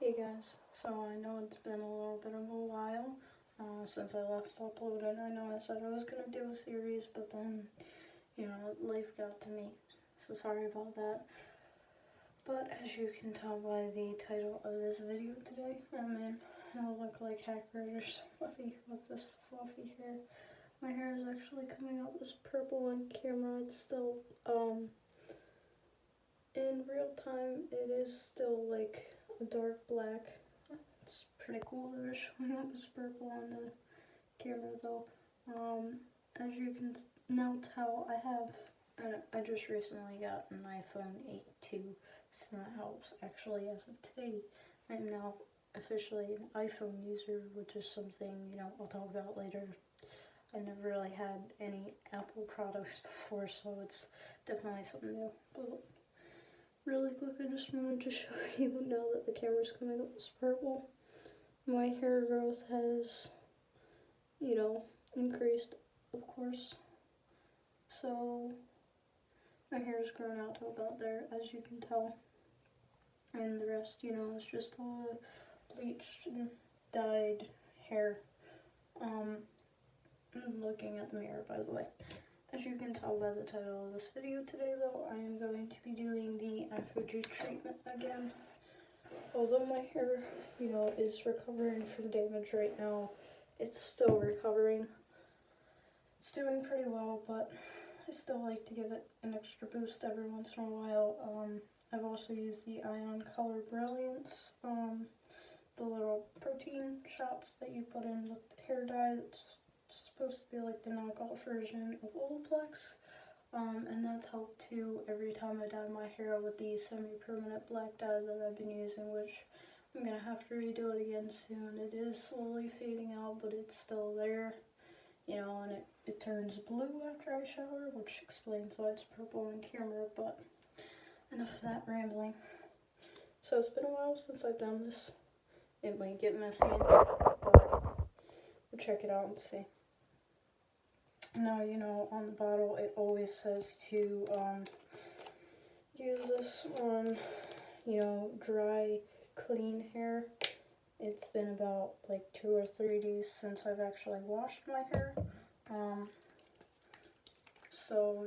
Hey guys, so I know it's been a little bit of a while since I last uploaded. I know I said I was going to do a series, but then, life got to me. So sorry about that. But as you can tell by the title of this video today, I look like Hacker or somebody with this fluffy hair. My hair is actually coming out this purple on camera. It's still, in real time, it is still like a dark black. It's pretty cool that it's showing up as purple on the camera though. As you can now tell, I just recently got an iPhone 8 too, so that helps. Actually, as of today, I'm now officially an iPhone user, which is something, I'll talk about later. I never really had any Apple products before, so it's definitely something new. But really quick, I just wanted to show you now that the camera's coming up as purple. My hair growth has, increased, of course. So my hair is growing out to about there, as you can tell. And the rest, is just all the bleached and dyed hair. I'm looking at the mirror, by the way. As you can tell by the title of this video today, though, I am going to be doing the Aphogee treatment again. Although my hair, is recovering from damage right now, it's still recovering. It's doing pretty well, but I still like to give it an extra boost every once in a while. I've also used the Ion Color Brilliance, the little protein shots that you put in with hair dye. It's supposed to be like the knockoff version of Olaplex. And that's helped too every time I dye my hair with the semi-permanent black dye that I've been using, which I'm going to have to redo it again soon. It is slowly fading out, but it's still there, and it turns blue after I shower, which explains why it's purple on camera, but enough of that rambling. So it's been a while since I've done this. It might get messy, but we'll check it out and see. Now, on the bottle it always says to use this on, dry, clean hair. It's been about like 2 or 3 days since I've actually washed my hair. So,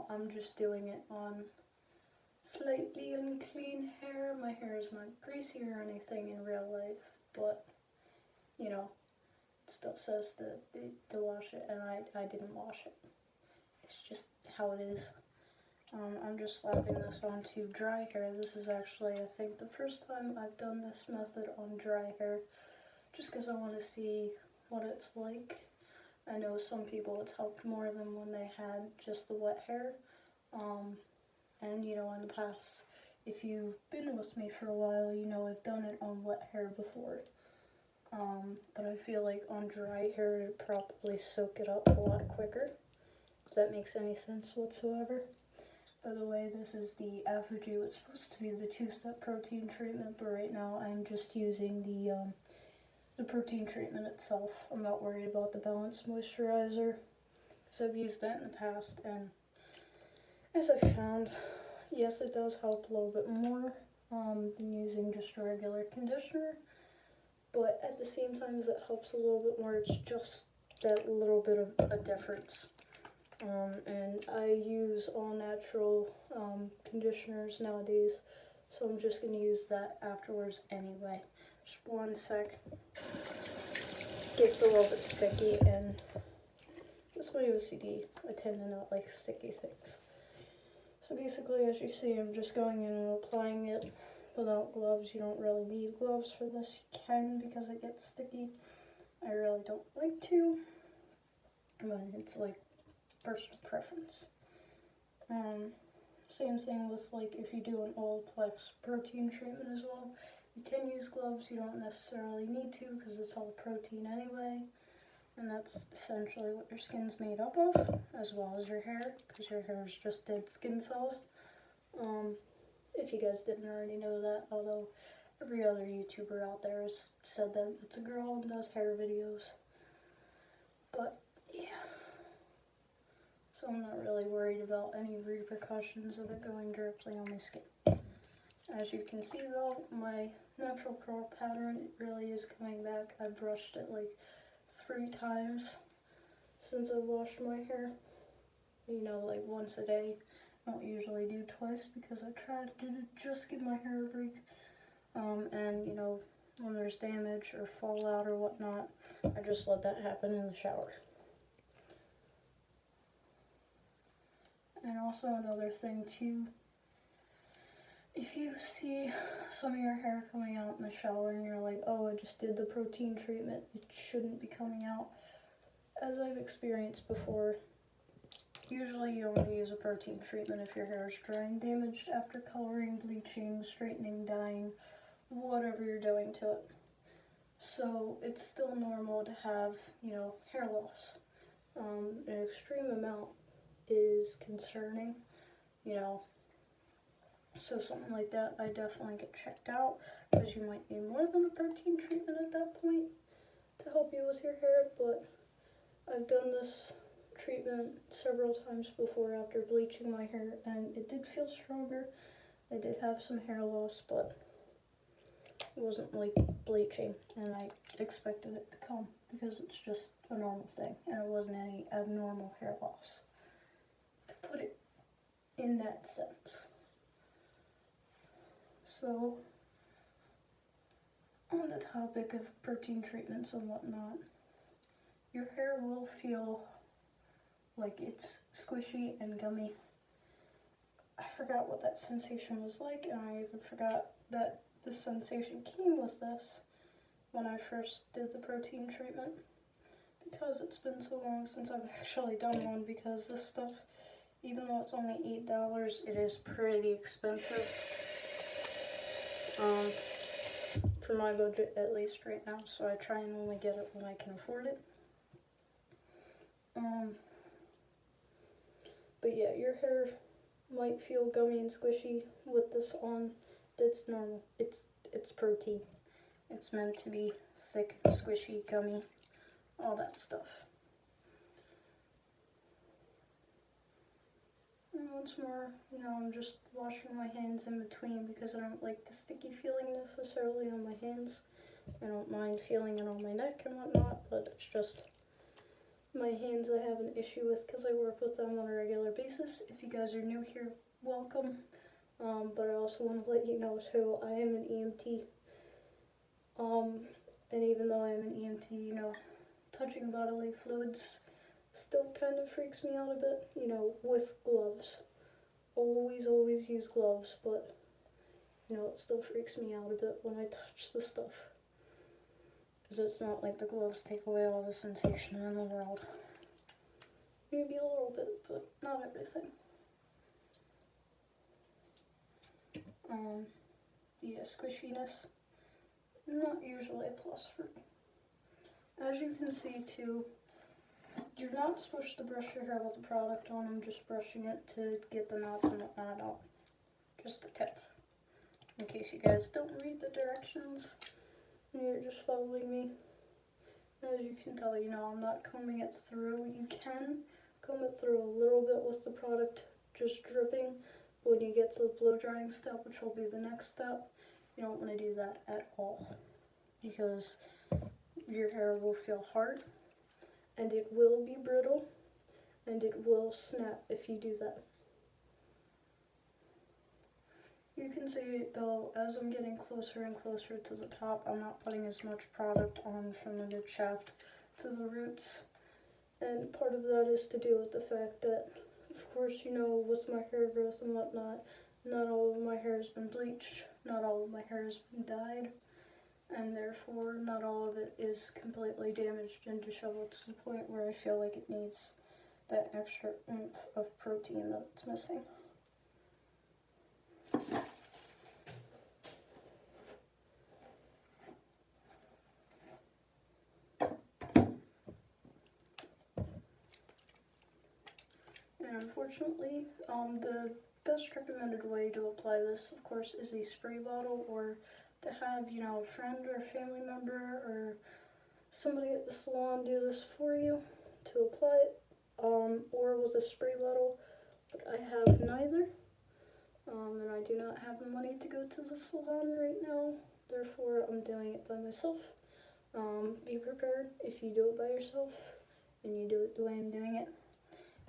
I'm just doing it on slightly unclean hair. My hair is not greasy or anything in real life, but, it still says to wash it, and I didn't wash it. It's just how it is. I'm just slapping this onto dry hair. This is actually, I think, the first time I've done this method on dry hair, just because I want to see what it's like. I know some people it's helped more than when they had just the wet hair. And, in the past, if you've been with me for a while, I've done it on wet hair before. But I feel like on dry hair, it'd probably soak it up a lot quicker, if that makes any sense whatsoever. By the way, this is the Aphogee. It's supposed to be the 2-step protein treatment, but right now I'm just using the protein treatment itself. I'm not worried about the balanced moisturizer, because I've used that in the past, and as I found, yes, it does help a little bit more than using just a regular conditioner, but at the same time as it helps a little bit more, it's just that little bit of a difference. And I use all natural conditioners nowadays, so I'm just going to use that afterwards anyway. Just one sec. Gets a little bit sticky, and that's my OCD. I tend to not like sticky things. So basically, as you see, I'm just going in and applying it without gloves. You don't really need gloves for this. You can, because it gets sticky. I really don't like to, but it's like personal preference. Same thing with like if you do an Olaplex protein treatment as well. You can use gloves. You don't necessarily need to, because it's all protein anyway. And that's essentially what your skin's made up of, as well as your hair, because your hair is just dead skin cells. If you guys didn't already know that, although every other YouTuber out there has said that it's a girl and does hair videos. But, yeah. So I'm not really worried about any repercussions of it going directly on my skin. As you can see though, my natural curl pattern really is coming back. I brushed it like 3 times since I washed my hair. You know, like once a day. I don't usually do twice because I try to just give my hair a break. And you know, when there's damage or fallout or whatnot, I just let that happen in the shower. And also another thing too, if you see some of your hair coming out in the shower and you're like, oh, I just did the protein treatment, it shouldn't be coming out. As I've experienced before, usually you only use a protein treatment if your hair is dry and damaged after coloring, bleaching, straightening, dyeing, whatever you're doing to it. So it's still normal to have, you know, hair loss. An extreme amount is concerning, you know. So something like that, I definitely get checked out, because you might need more than a protein treatment at that point to help you with your hair. But I've done this treatment several times before after bleaching my hair, and it did feel stronger. I did have some hair loss, but it wasn't like bleaching, and I expected it to come because it's just a normal thing, and it wasn't any abnormal hair loss, to put it in that sense. So, on the topic of protein treatments and whatnot, your hair will feel like it's squishy and gummy. I forgot what that sensation was like, and I even forgot that the sensation came with this when I first did the protein treatment, because it's been so long since I've actually done one, because this stuff, even though it's only $8, it is pretty expensive. For my budget at least right now, so I try and only get it when I can afford it. But yeah, your hair might feel gummy and squishy with this on. That's normal. It's protein. It's meant to be thick, squishy, gummy, all that stuff. And once more, you know, I'm just washing my hands in between because I don't like the sticky feeling necessarily on my hands. I don't mind feeling it on my neck and whatnot, but it's just my hands I have an issue with because I work with them on a regular basis. If you guys are new here, welcome. But I also want to let you know too, I am an EMT. And even though I am an EMT, you know, touching bodily fluids still kind of freaks me out a bit, you know, with gloves. Always use gloves, but, you know, it still freaks me out a bit when I touch the stuff. Because it's not like the gloves take away all the sensation in the world. Maybe a little bit, but not everything. Yeah, squishiness, not usually a plus for me. As you can see too, you're not supposed to brush your hair with the product on. I'm just brushing it to get the knots and whatnot out. Just a tip, in case you guys don't read the directions and you're just following me. As you can tell, you know, I'm not combing it through. You can comb it through a little bit with the product just dripping. When you get to the blow drying step, which will be the next step, you don't want to do that at all, because your hair will feel hard and it will be brittle and it will snap if you do that. You can see though, as I'm getting closer and closer to the top, I'm not putting as much product on from the mid shaft to the roots, and part of that is to do with the fact that, of course, you know, with my hair growth and whatnot, not all of my hair has been bleached, not all of my hair has been dyed, and therefore not all of it is completely damaged and disheveled to the point where I feel like it needs that extra oomph of protein that it's missing. And unfortunately, the best recommended way to apply this, of course, is a spray bottle, or to have, you know, a friend or a family member or somebody at the salon do this for you to apply it, or with a spray bottle, but I have neither. and I do not have the money to go to the salon right now, therefore I'm doing it by myself. Be prepared if you do it by yourself and you do it the way I'm doing it,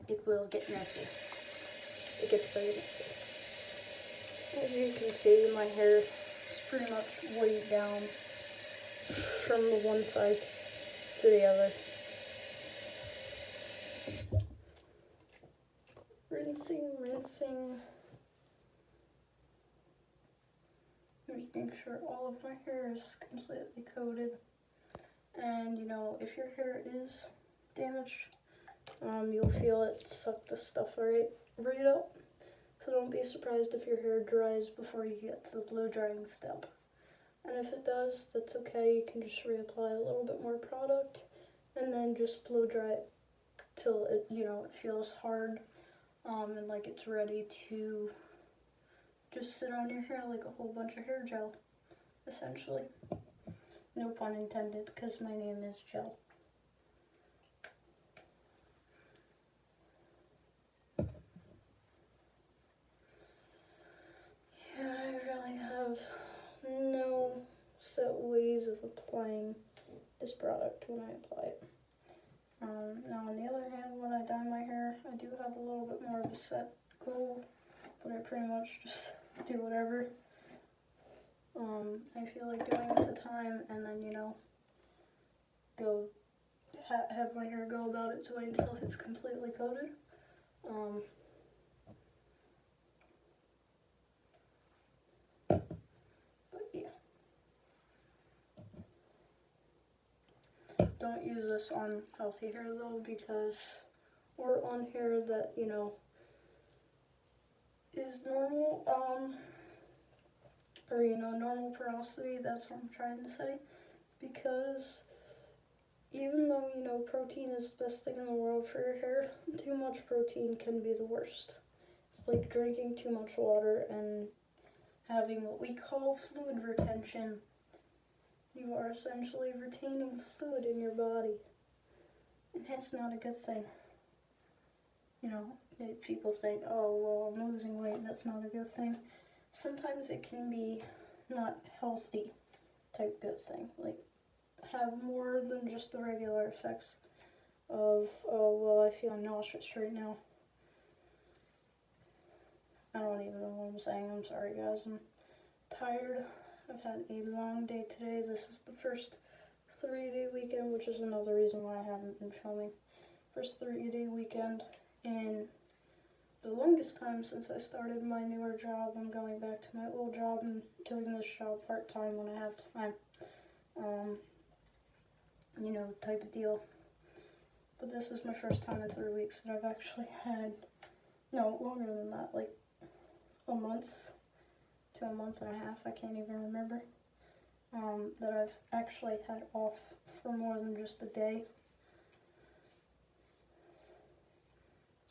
it will get messy. It gets very messy. As you can see, my hair is pretty much weighed down from the one side to the other. Rinsing. Making sure all of my hair is completely coated. And you know, if your hair is damaged, you'll feel it suck the stuff right out. So don't be surprised if your hair dries before you get to the blow drying step. And if it does, that's okay. You can just reapply a little bit more product and then just blow dry it till it, it feels hard, and like it's ready to just sit on your hair like a whole bunch of hair gel, essentially. No pun intended, because my name is Gel. Yeah, I really have no set ways of applying this product when I apply it. Now on the other hand, when I dye my hair, I do have a little bit more of a set goal, but I pretty much just do whatever I feel like doing at the time, and then, go have my hair go about its way until it's completely coated. But yeah. Don't use this on healthy hair though, or on hair that, is normal, or, normal porosity, that's what I'm trying to say, because even though, protein is the best thing in the world for your hair, too much protein can be the worst. It's like drinking too much water and having what we call fluid retention. You are essentially retaining fluid in your body, and that's not a good thing. People think, oh, well, I'm losing weight, that's not a good thing. Sometimes it can be not healthy type good thing, like have more than just the regular effects of, oh, well, I feel nauseous right now. I don't even know what I'm saying. I'm sorry, guys. I'm tired. I've had a long day today. This is the first 3-day weekend, which is another reason why I haven't been filming. First 3-day weekend in the longest time since I started my newer job. I'm going back to my old job and doing this job part-time when I have time. Type of deal. But this is my first time in 3 weeks that I've actually had, no, longer than that, like a month to a month and a half, I can't even remember, that I've actually had off for more than just a day.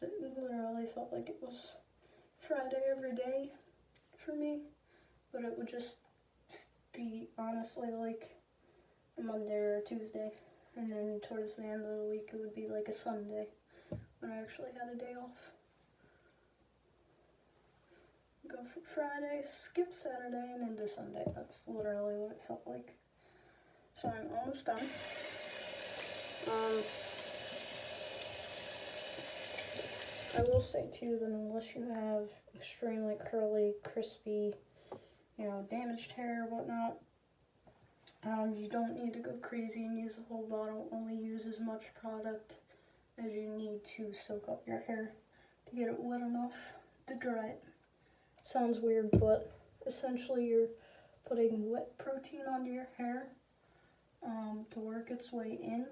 It literally felt like it was Friday every day for me, but it would just be honestly like a Monday or a Tuesday, and then towards the end of the week it would be like a Sunday when I actually had a day off. Go from Friday, skip Saturday, and into Sunday. That's literally what it felt like. So I'm almost done. I will say too that unless you have extremely curly, crispy, damaged hair or whatnot, you don't need to go crazy and use the whole bottle. Only use as much product as you need to soak up your hair to get it wet enough to dry it. Sounds weird, but essentially you're putting wet protein onto your hair to work its way in,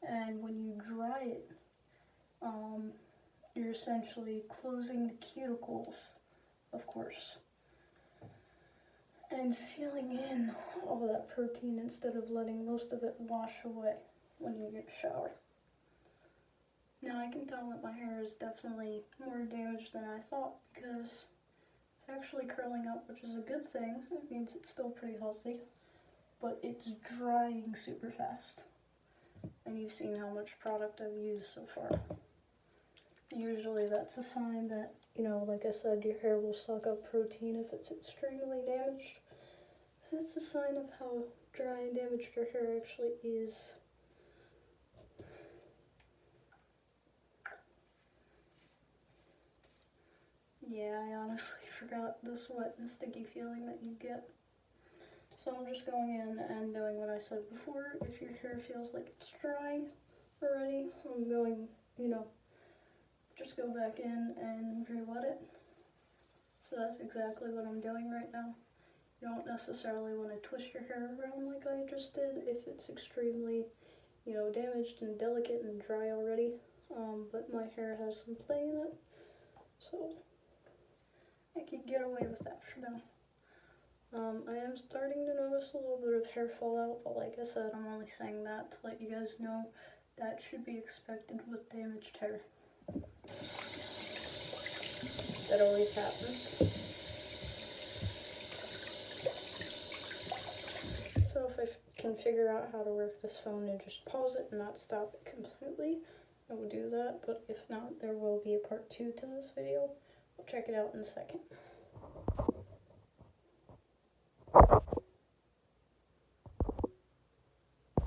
and when you dry it, you're essentially closing the cuticles, of course, and sealing in all that protein instead of letting most of it wash away when you get a shower. Now I can tell that my hair is definitely more damaged than I thought, because it's actually curling up, which is a good thing. It means it's still pretty healthy, but it's drying super fast. And you've seen how much product I've used so far. Usually that's a sign that you know, like I said, your hair will suck up protein if it's extremely damaged. It's a sign of how dry and damaged your hair actually is. Yeah, I honestly forgot this wet and sticky feeling that you get. So I'm just going in and doing what I said before. If your hair feels like it's dry already, I'm going, you know, just go back in and re-wet it. So that's exactly what I'm doing right now. You don't necessarily want to twist your hair around like I just did if it's extremely, you know, damaged and delicate and dry already. But my hair has some play in it, so I can get away with that for now. I am starting to notice a little bit of hair fallout, but like I said, I'm only saying that to let you guys know that should be expected with damaged hair. That always happens. So if I can figure out how to work this phone and just pause it and not stop it completely, I will do that, but if not, there will be a part 2 to this video. I'll check it out in a second.